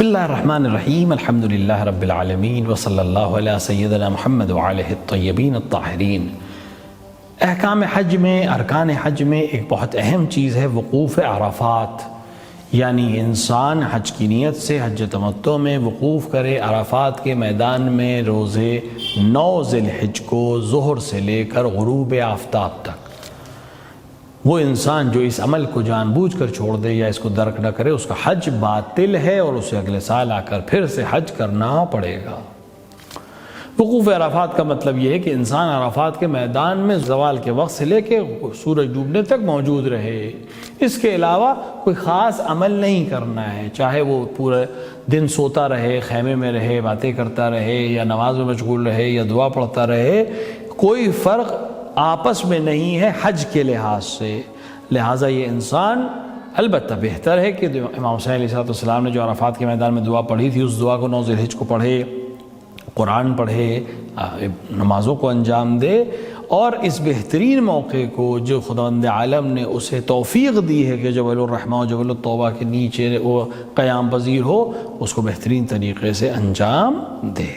بسم اللہ الرحمن الرحیم، الحمدللہ رب العالمین وصلی اللہ علی سیدنا محمد وعلیہ الطیبین الطاہرین۔ احکام حج میں، ارکان حج میں ایک بہت اہم چیز ہے وقوف عرفات، یعنی انسان حج کی نیت سے حج تمتع میں وقوف کرے عرفات کے میدان میں روزے 9 ذی الحج کو ظہر سے لے کر غروب آفتاب تک۔ وہ انسان جو اس عمل کو جان بوجھ کر چھوڑ دے یا اس کو درک نہ کرے، اس کا حج باطل ہے اور اسے اگلے سال آ کر پھر سے حج کرنا پڑے گا۔ وقوف عرفات کا مطلب یہ ہے کہ انسان عرفات کے میدان میں زوال کے وقت سے لے کے سورج ڈوبنے تک موجود رہے، اس کے علاوہ کوئی خاص عمل نہیں کرنا ہے، چاہے وہ پورے دن سوتا رہے، خیمے میں رہے، باتیں کرتا رہے، یا نماز میں مشغول رہے، یا دعا پڑھتا رہے، کوئی فرق آپس میں نہیں ہے حج کے لحاظ سے۔ لہٰذا یہ انسان البتہ بہتر ہے کہ امام حسین علیہ السلام نے جو عرفات کے میدان میں دعا پڑھی تھی، اس دعا کو 9 ذی الحج کو پڑھے، قرآن پڑھے، نمازوں کو انجام دے، اور اس بہترین موقع کو جو خداوند عالم نے اسے توفیق دی ہے کہ جبل الرحمہ و جبل التوبہ کے نیچے وہ قیام پذیر ہو، اس کو بہترین طریقے سے انجام دے۔